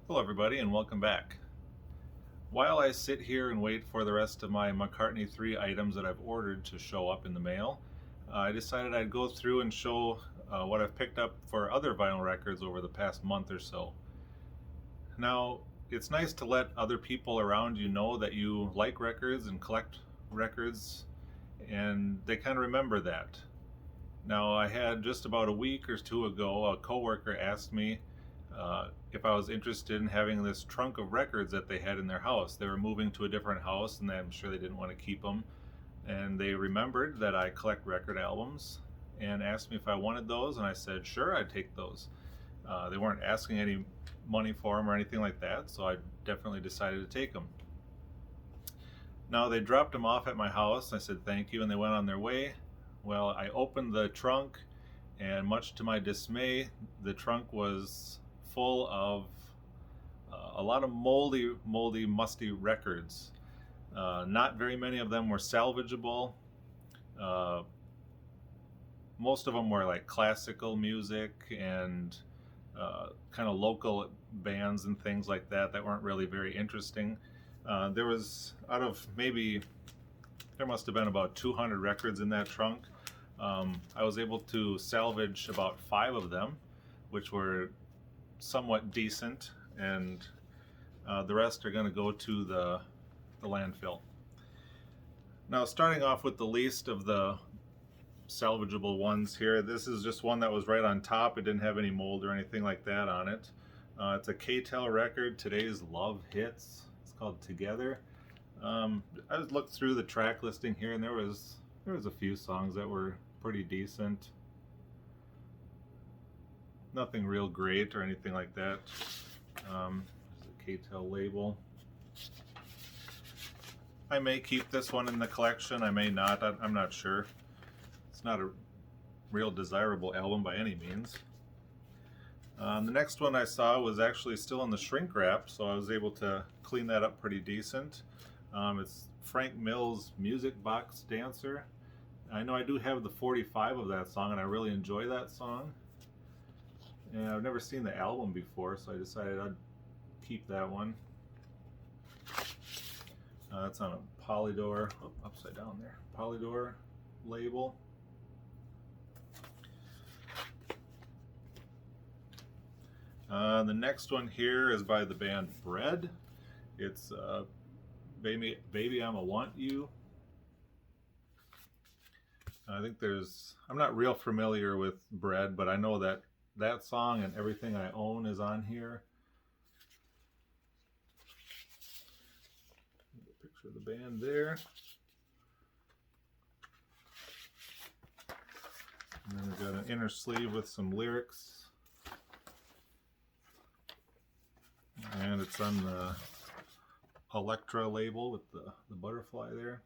Hello everybody and welcome back. While I sit here and wait for the rest of my McCartney 3 items that I've ordered to show up in the mail, I decided I'd go through and show what I've picked up for other vinyl records over the past month or so. Now, it's nice to let other people around you know that you like records and collect records, and they kind of remember that. Now, I had just about a week or two ago, a coworker asked me if I was interested in having this trunk of records that they had in their house. They were moving to a different house, and I'm sure they didn't want to keep them. And they remembered that I collect record albums and asked me if I wanted those, and I said, sure, I'd take those. They weren't asking any money for them or anything like that, so I definitely decided to take them. Now, they dropped them off at my house. I said thank you, and they went on their way. Well, I opened the trunk, and much to my dismay, the trunk was full of a lot of moldy, musty records. Not very many of them were salvageable. Uh, most of them were like classical music and kind of local bands and things like that that weren't really very interesting. There was, out of maybe, there must have been about 200 records in that trunk. I was able to salvage about 5 of them, which were somewhat decent, and the rest are going to go to the landfill. Now, starting off with the least of the salvageable ones here, this is just one that was right on top. It didn't have any mold or anything like that on it. It's a K-Tel record, Today's Love Hits. It's called Together. I just looked through the track listing here, and there was a few songs that were pretty decent. Nothing real great or anything like that. There's a K-Tel label. I may keep this one in the collection. I may not. I'm not sure. It's not a real desirable album by any means. The next one I saw was actually still in the shrink wrap, so I was able to clean that up pretty decent. It's Frank Mills' Music Box Dancer. I know I do have the 45 of that song, and I really enjoy that song. And I've never seen the album before, so I decided I'd keep that one. It's on a Polydor, upside down there, Polydor label. The next one here is by the band Bread. It's Baby I'ma Want You. I think I'm not real familiar with Bread, but I know that song and Everything I Own is on here. Picture of the band there. And then we've got an inner sleeve with some lyrics. And it's on the Elektra label with the butterfly there.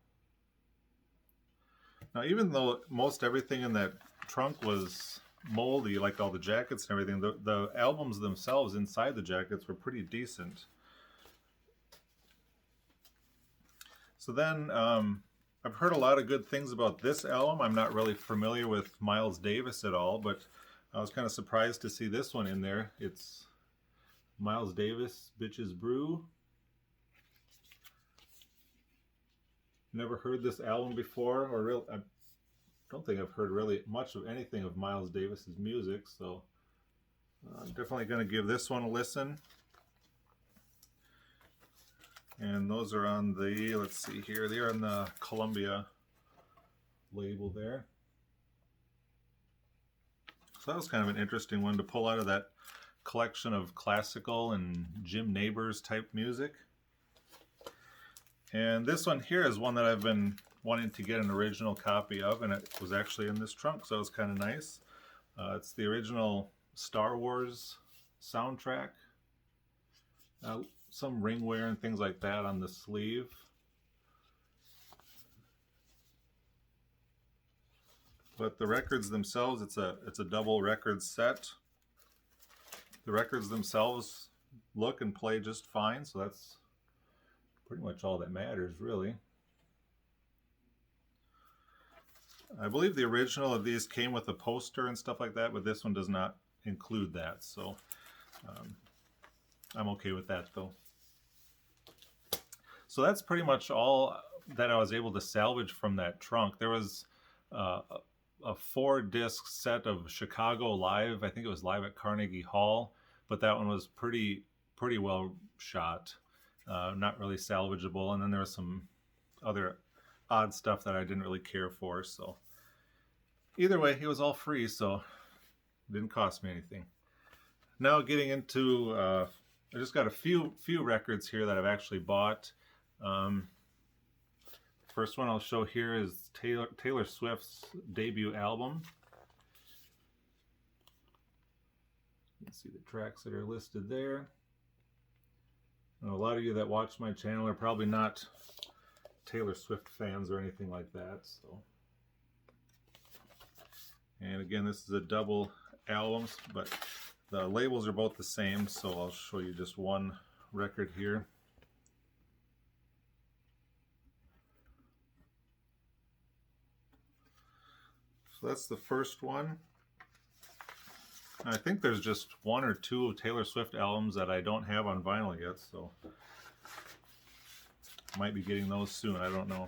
Now, even though most everything in that trunk was moldy, like all the jackets and everything, the albums themselves inside the jackets were pretty decent. So then, I've heard a lot of good things about this album. I'm not really familiar with Miles Davis at all, but I was kind of surprised to see this one in there. It's Miles Davis, Bitches Brew. Never heard this album before, or I don't think I've heard really much of anything of Miles Davis's music, so I'm definitely going to give this one a listen. And those are on the, let's see here, they are on the Columbia label there. So that was kind of an interesting one to pull out of that collection of classical and Jim Nabors type music. And this one here is one that I've been wanting to get an original copy of, and it was actually in this trunk, so it's kind of nice. It's the original Star Wars soundtrack. Some ring wear and things like that on the sleeve. But the records themselves, it's a double record set. The records themselves look and play just fine, so that's pretty much all that matters, really. I believe the original of these came with a poster and stuff like that, but this one does not include that. So I'm okay with that though. So that's pretty much all that I was able to salvage from that trunk. There was a 4-disc set of Chicago Live. I think it was live at Carnegie Hall, but that one was pretty well shot. Not really salvageable. And then there was some other odd stuff that I didn't really care for. So either way, it was all free, so it didn't cost me anything. Now getting into, I just got a few records here that I've actually bought. First one I'll show here is Taylor Swift's debut album. You can see the tracks that are listed there. And a lot of you that watch my channel are probably not Taylor Swift fans or anything like that. So, and again, this is a double album, but the labels are both the same, so I'll show you just one record here. So that's the first one. I think there's just 1 or 2 Taylor Swift albums that I don't have on vinyl yet, so might be getting those soon, I don't know.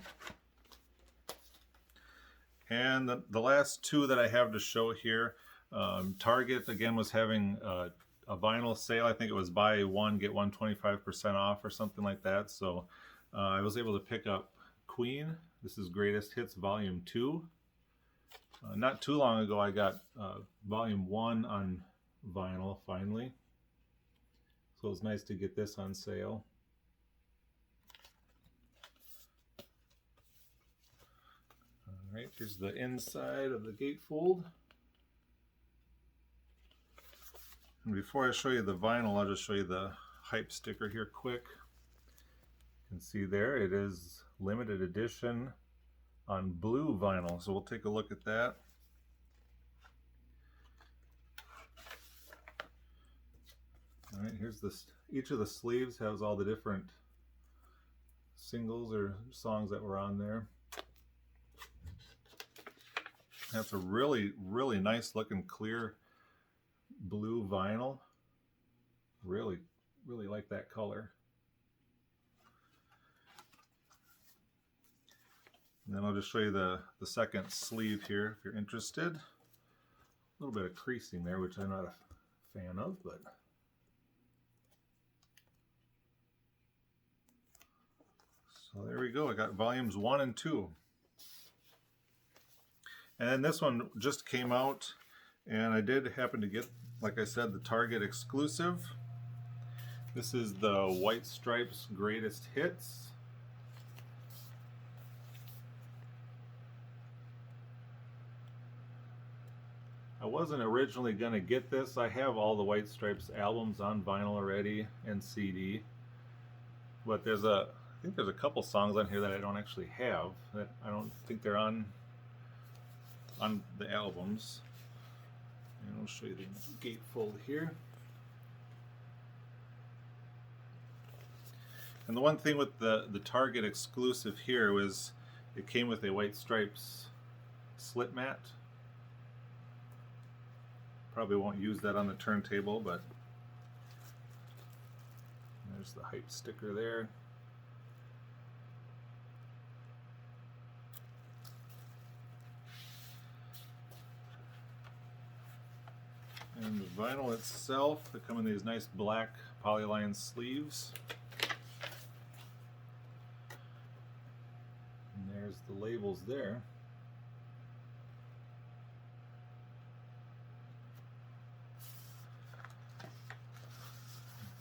And the last 2 that I have to show here, Target again was having a vinyl sale. I think it was buy one get one 25% off or something like that. So I was able to pick up Queen. This is Greatest Hits Volume 2. Not too long ago I got Volume 1 on vinyl finally. So it's nice to get this on sale. Alright, here's the inside of the gatefold. And before I show you the vinyl, I'll just show you the hype sticker here quick. You can see there it is limited edition on blue vinyl, so we'll take a look at that. All right, here's this. Each of the sleeves has all the different singles or songs that were on there. That's a really nice looking clear blue vinyl. Really like that color. And then I'll just show you the second sleeve here if you're interested. A little bit of creasing there, which I'm not a fan of, but so there we go. I got volumes 1 and 2. And then this one just came out, and I did happen to get, like I said, the Target exclusive. This is the White Stripes Greatest Hits. I wasn't originally going to get this. I have all the White Stripes albums on vinyl already and CD. But I think there's a couple songs on here that I don't actually have. That I don't think they're on the albums. And I'll show you the gatefold here. And the one thing with the Target exclusive here was it came with a White Stripes slit mat. Probably won't use that on the turntable, but there's the hype sticker there. And the vinyl itself, they come in these nice black polyline sleeves. And there's the labels there.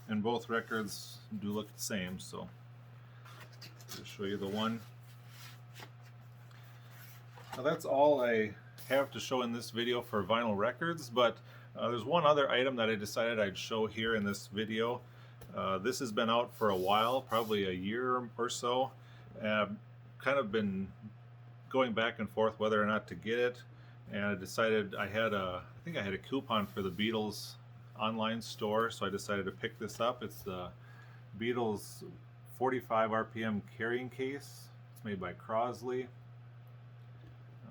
And both records do look the same, so I'll show you the one. Now that's all I have to show in this video for vinyl records, but there's one other item that I decided I'd show here in this video. This has been out for a while, probably a year or so. I've kind of been going back and forth whether or not to get it, and I decided I think I had a coupon for the Beatles online store, so I decided to pick this up. It's the Beatles 45 RPM carrying case. It's made by Crosley.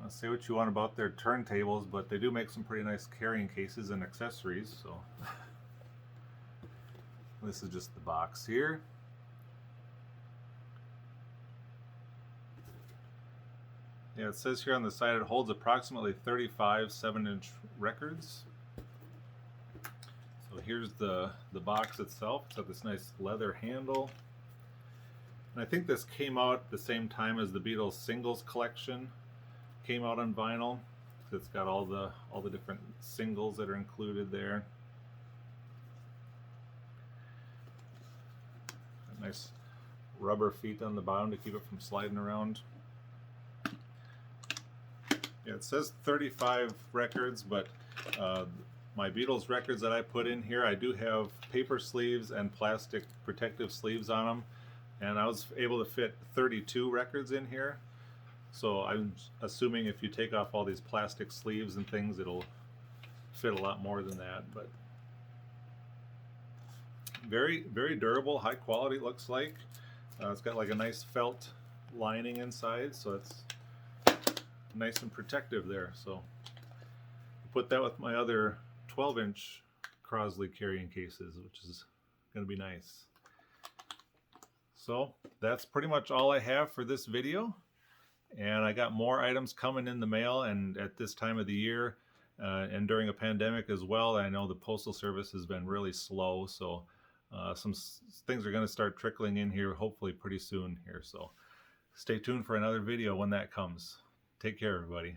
Say what you want about their turntables, but they do make some pretty nice carrying cases and accessories. So This is just the box here. Yeah, it says here on the side it holds approximately 35 7-inch records. So here's the box itself. It's got this nice leather handle. And I think this came out at the same time as the Beatles singles collection came out on vinyl. It's got all the different singles that are included there. Nice rubber feet on the bottom to keep it from sliding around. Yeah, it says 35 records, but my Beatles records that I put in here, I do have paper sleeves and plastic protective sleeves on them, and I was able to fit 32 records in here. So I'm assuming if you take off all these plastic sleeves and things, it'll fit a lot more than that. But very, very durable, high quality, it looks like. It's got like a nice felt lining inside, so it's nice and protective there. So put that with my other 12-inch Crosley carrying cases, which is going to be nice. So that's pretty much all I have for this video. And I got more items coming in the mail, and at this time of the year and during a pandemic as well. I know the Postal Service has been really slow, so some things are going to start trickling in here hopefully pretty soon here. So stay tuned for another video when that comes. Take care, everybody.